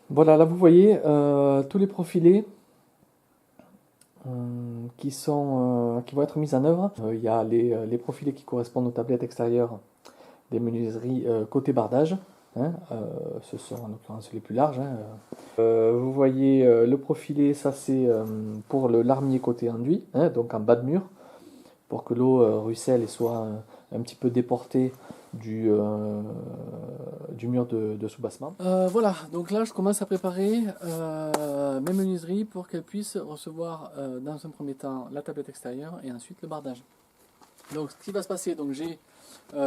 Voilà, là vous voyez tous les profilés qui vont être mis en œuvre. Il y a les profilés qui correspondent aux tablettes extérieures des menuiseries côté bardage. Hein, ce sont en l'occurrence les plus larges. Hein. Vous voyez le profilé, ça c'est pour le larmier côté enduit, hein, donc en bas de mur, pour que l'eau ruisselle et soit un petit peu déportée du mur de soubassement. Voilà, donc là je commence à préparer mes menuiseries pour qu'elles puissent recevoir dans un premier temps la tablette extérieure et ensuite le bardage. Donc ce qui va se passer, donc j'ai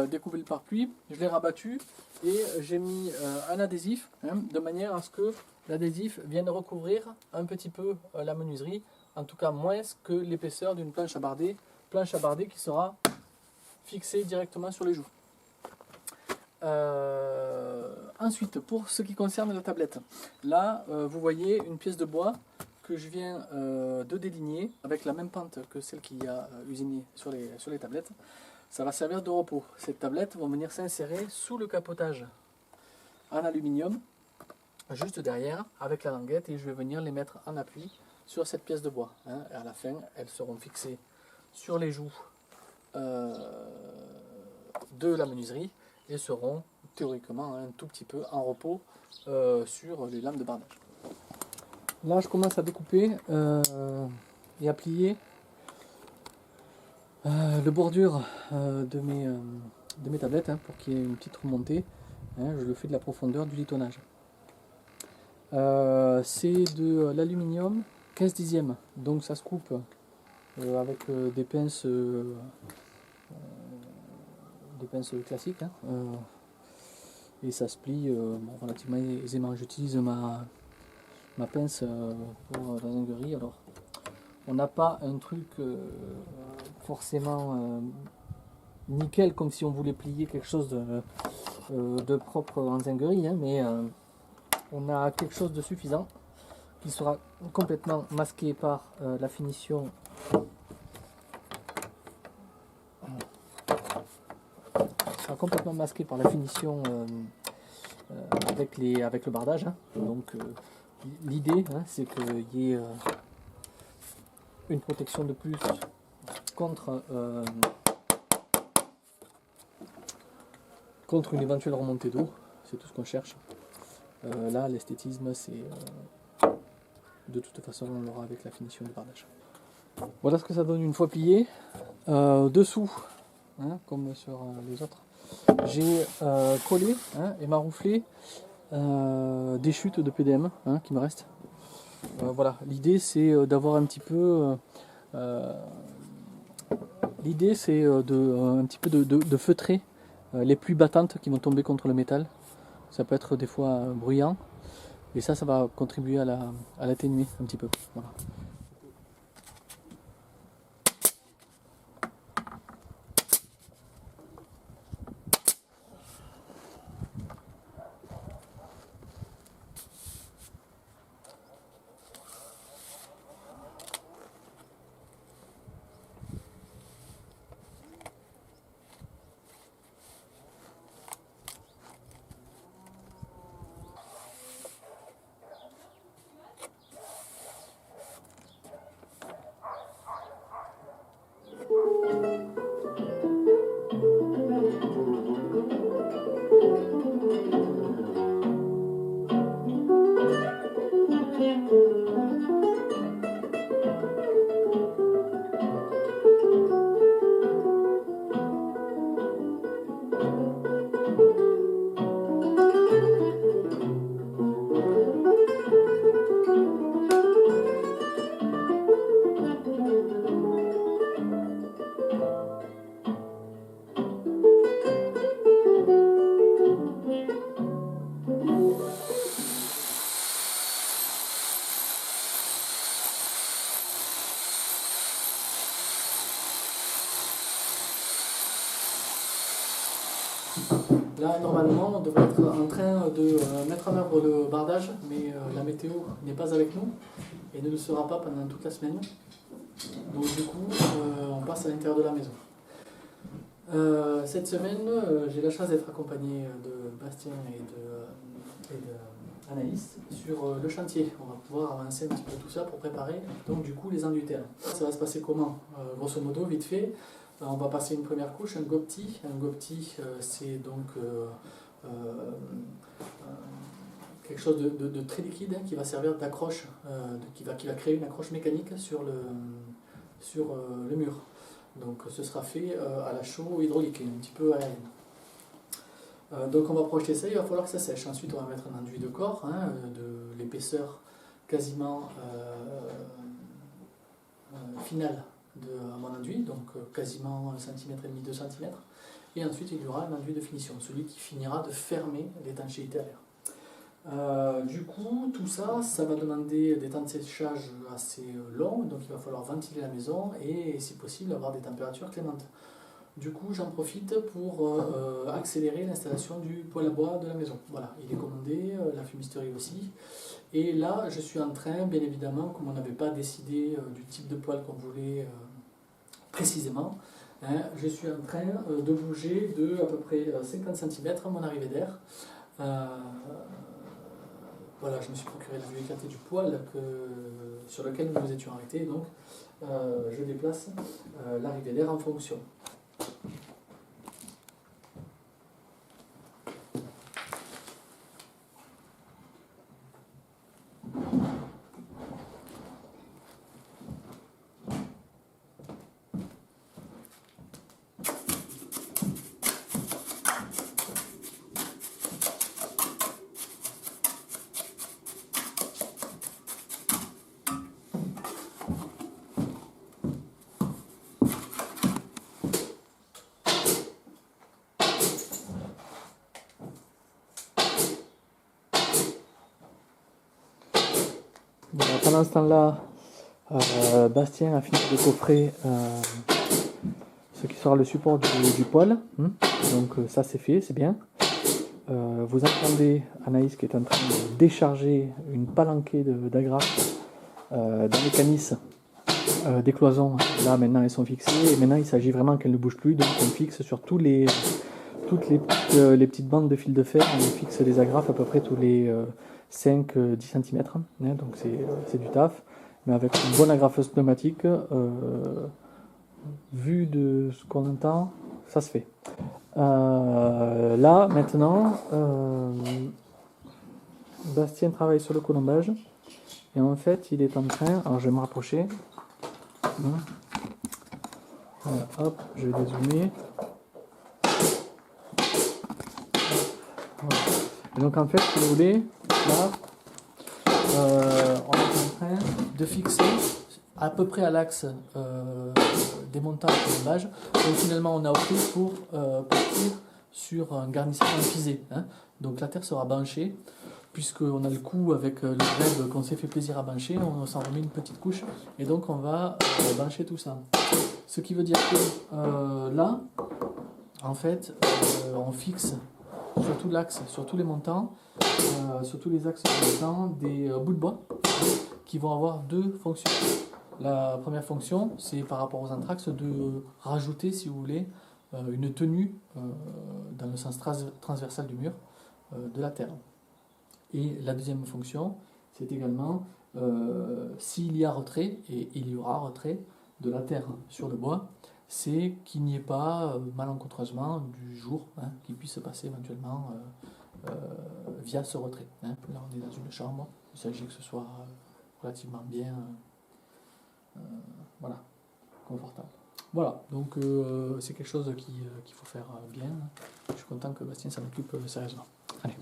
découpé le pare-pluie, je l'ai rabattu et j'ai mis un adhésif hein, de manière à ce que l'adhésif vienne recouvrir un petit peu la menuiserie, en tout cas moins que l'épaisseur d'une planche à barder qui sera fixée directement sur les joues. Ensuite, pour ce qui concerne la tablette, là vous voyez une pièce de bois que je viens de déligner avec la même pente que celle qui a usiné sur les tablettes. Ça va servir de repos. Ces tablettes vont venir s'insérer sous le capotage en aluminium, juste derrière, avec la languette, et je vais venir les mettre en appui sur cette pièce de bois. Hein. Et à la fin, elles seront fixées sur les joues de la menuiserie et seront théoriquement un tout petit peu en repos sur les lames de bardage. Là, je commence à découper et à plier le bordure de mes tablettes hein, pour qu'il y ait une petite remontée. Hein, je le fais de la profondeur du litonnage. C'est de l'aluminium 15 dixièmes, donc ça se coupe avec des pinces classiques. Hein, et ça se plie bon, relativement aisément. J'utilise ma pince pour la zinguerie. Alors, on n'a pas un truc forcément nickel comme si on voulait plier quelque chose de propre en zinguerie, hein, mais on a quelque chose de suffisant qui sera complètement masqué par la finition avec le bardage. Hein. Donc l'idée hein, c'est qu'il y ait une protection de plus contre une éventuelle remontée d'eau. C'est tout ce qu'on cherche. Là l'esthétisme c'est de toute façon on l'aura avec la finition du bardage. Voilà ce que ça donne une fois plié. Dessous, hein, comme sur les autres, j'ai collé hein, et marouflé des chutes de PDM hein, qui me restent. Voilà, l'idée c'est d'avoir un petit peu l'idée c'est un petit peu de feutrer les pluies battantes qui vont tomber contre le métal. Ça peut être des fois bruyant et ça va contribuer à l'atténuer un petit peu. Voilà. Là, normalement, on devrait être en train de mettre en œuvre le bardage, mais la météo n'est pas avec nous et ne le sera pas pendant toute la semaine. Donc du coup, on passe à l'intérieur de la maison. Cette semaine, j'ai la chance d'être accompagné de Bastien et Anaïs sur le chantier. On va pouvoir avancer un petit peu tout ça pour préparer donc du coup les enduits terre. Ça va se passer comment? Grosso modo, vite fait, on va passer une première couche, un gopti. Un gopti, c'est donc quelque chose de très liquide qui va servir d'accroche, qui va créer une accroche mécanique sur le mur. Donc ce sera fait à la chaux hydraulique, un petit peu aérienne. Donc on va projeter ça, il va falloir que ça sèche. Ensuite on va mettre un enduit de corps, de l'épaisseur quasiment finale de mon enduit, donc quasiment 1,5 cm, 2 cm. Et ensuite il y aura un enduit de finition, celui qui finira de fermer l'étanchéité à l'air. Du coup, tout ça, ça va demander des temps de séchage assez longs, donc il va falloir ventiler la maison et, si possible, avoir des températures clémentes. Du coup, j'en profite pour accélérer l'installation du poêle à bois de la maison. Voilà, il est commandé, la fumisterie aussi. Et là, je suis en train, bien évidemment, comme on n'avait pas décidé du type de poêle qu'on voulait précisément, je suis en train de bouger de à peu près 50 cm mon arrivée d'air. Voilà, je me suis procuré la vue éclatée du poêle sur lequel nous nous étions arrêtés. Donc, je déplace l'arrivée d'air en fonction. Voilà, pendant ce temps-là, Bastien a fini de coffrer ce qui sera le support du poêle. Donc ça c'est fait, c'est bien. Vous entendez Anaïs qui est en train de décharger une palanquée d'agrafes dans les canisses des cloisons. Là maintenant elles sont fixées et maintenant il s'agit vraiment qu'elles ne bougent plus. Donc on fixe sur toutes les petites bandes de fil de fer, on fixe les agrafes à peu près tous les 5-10 cm. Donc c'est du taf. Mais avec une bonne agrafeuse pneumatique, vu de ce qu'on entend, ça se fait. Là, maintenant, Bastien travaille sur le colombage. Et en fait, il est en train... Alors, je vais me rapprocher. Voilà, hop, je vais dézoomer. Voilà. Et donc, en fait, si vous voulez, là, on est en train de fixer à peu près à l'axe des montants de colombage. Donc finalement on a opté pour partir sur un garnissage en pisé. Donc la terre sera banchée, puisqu'on a le coup avec le grève qu'on s'est fait plaisir à bancher, on s'en remet une petite couche et donc on va bancher tout ça. Ce qui veut dire que là, en fait, on fixe sur tout l'axe, sur tous les montants, sur tous les axes de montants, des bouts de bois qui vont avoir deux fonctions. La première fonction, c'est par rapport aux anthrax de rajouter, si vous voulez, une tenue dans le sens transversal du mur de la terre. Et la deuxième fonction, c'est également s'il y a retrait, et il y aura retrait de la terre sur le bois, c'est qu'il n'y ait pas malencontreusement du jour qui puisse se passer éventuellement via ce retrait. Là, on est dans une chambre, il s'agit que ce soit relativement bien... voilà, confortable. Voilà, donc c'est quelque chose qu'il faut faire bien. Je suis content que Bastien s'en occupe sérieusement. Allez.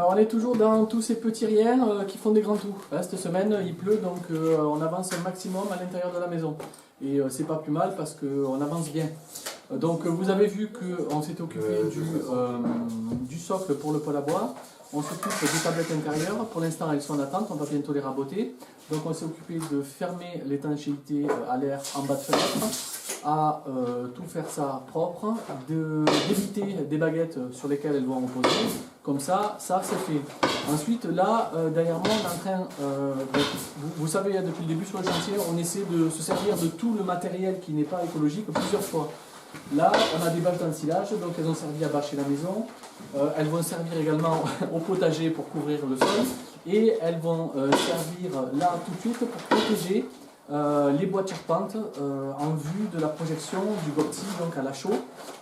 On est toujours dans tous ces petits riens qui font des grands tours. Là, cette semaine, il pleut, donc on avance un maximum à l'intérieur de la maison. Et c'est pas plus mal parce qu'on avance bien. Donc vous avez vu qu'on s'est occupé du socle pour le poêle à bois. On s'occupe des tablettes intérieures. Pour l'instant, elles sont en attente, on va bientôt les raboter. Donc on s'est occupé de fermer l'étanchéité à l'air en bas de fenêtre, à tout faire ça propre, d'éviter des baguettes sur lesquelles elles vont reposer. Comme ça c'est fait. Ensuite, là, derrière moi, on est en train, vous savez, depuis le début sur le chantier, on essaie de se servir de tout le matériel qui n'est pas écologique plusieurs fois. Là, on a des bâches d'ensilage, donc elles ont servi à bâcher la maison. Elles vont servir également au potager pour couvrir le sol. Et elles vont servir là tout de suite pour protéger les bois de charpente en vue de la projection du GOPTI, donc à la chaux,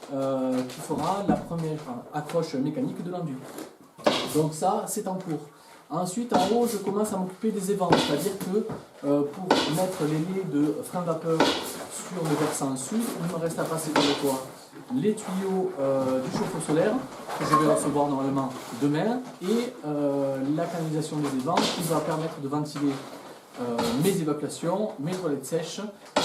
qui fera la première accroche mécanique de l'enduit. Donc ça, c'est en cours. Ensuite, en haut, je commence à m'occuper des évents, c'est-à-dire que pour mettre les laits de frein vapeur sur le versant sud, il me reste à passer par le toit les tuyaux du chauffe-eau solaire, que je vais recevoir normalement demain, et la canalisation des évents qui va permettre de ventiler mes évacuations, mes toilettes sèches, et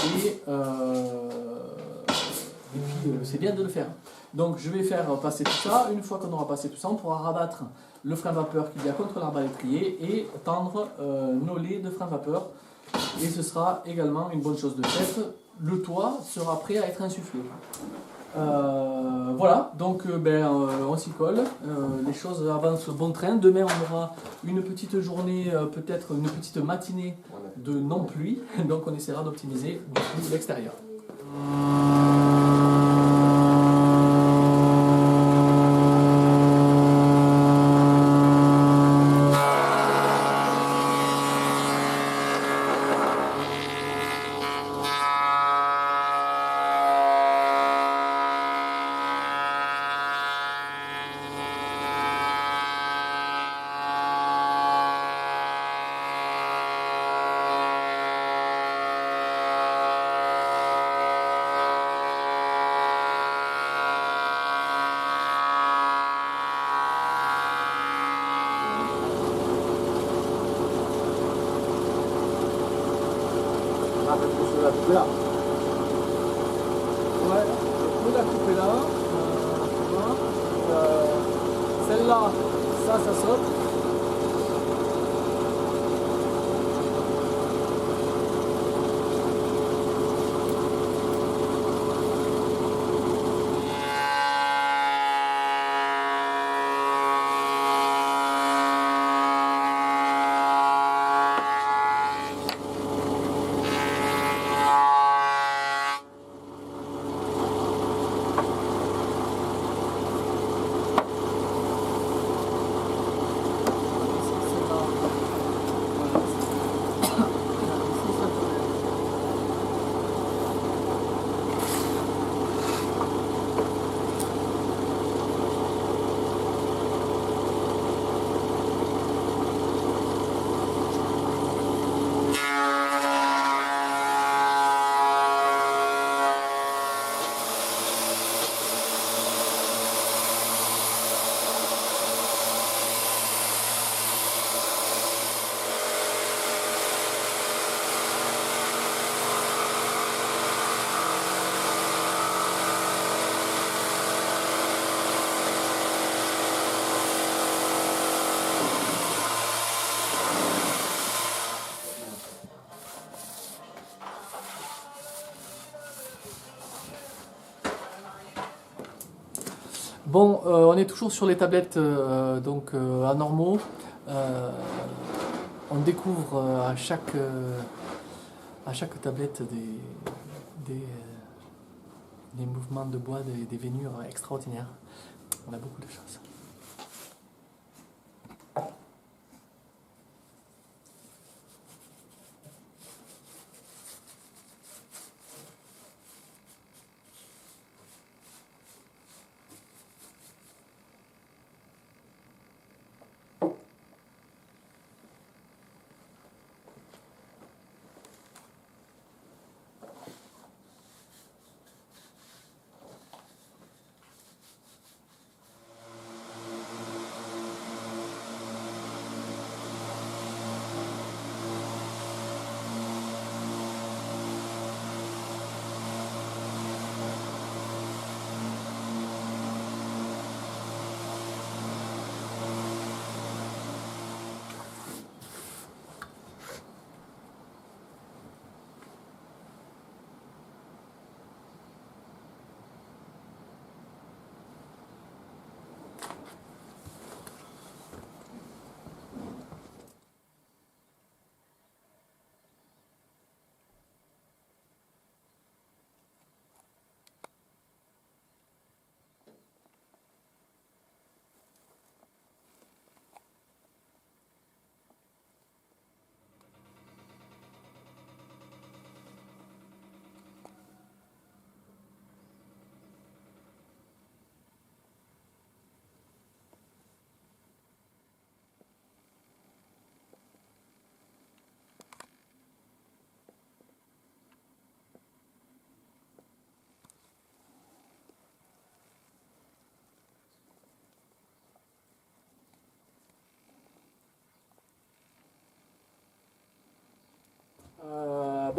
puis c'est bien de le faire. Donc je vais faire passer tout ça. Une fois qu'on aura passé tout ça, on pourra rabattre le frein vapeur qu'il y a contre l'arbalétrier et tendre nos laits de frein vapeur. Et ce sera également une bonne chose de faite. Le toit sera prêt à être insufflé. Voilà, donc on s'y colle. Les choses avancent bon train. Demain, on aura une petite journée, peut-être une petite matinée de non-pluie. Donc on essaiera d'optimiser du coup l'extérieur. Là. Ouais, je peux la couper là. Celle-là, ça saute. Bon, on est toujours sur les tablettes anormaux. On découvre à chaque tablette des mouvements de bois, des veinures extraordinaires. On a beaucoup de chance.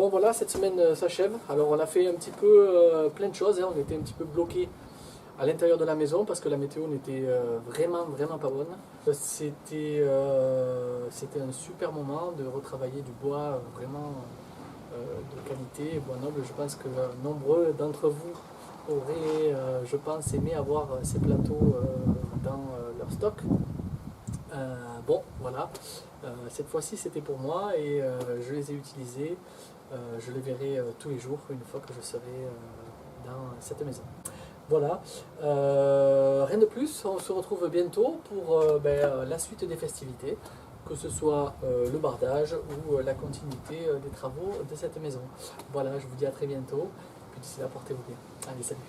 Bon voilà, cette semaine s'achève. Alors on a fait un petit peu plein de choses, hein. On était un petit peu bloqué à l'intérieur de la maison parce que la météo n'était vraiment pas bonne. C'était un super moment de retravailler du bois vraiment de qualité, bois noble. Je pense que nombreux d'entre vous auraient, je pense, aimé avoir ces plateaux dans leur stock. Bon, voilà, cette fois-ci c'était pour moi et je les ai utilisés. Je les verrai tous les jours une fois que je serai dans cette maison. Voilà, rien de plus, on se retrouve bientôt pour la suite des festivités, que ce soit le bardage ou la continuité des travaux de cette maison. Voilà, je vous dis à très bientôt, puis d'ici là portez-vous bien. Allez, salut.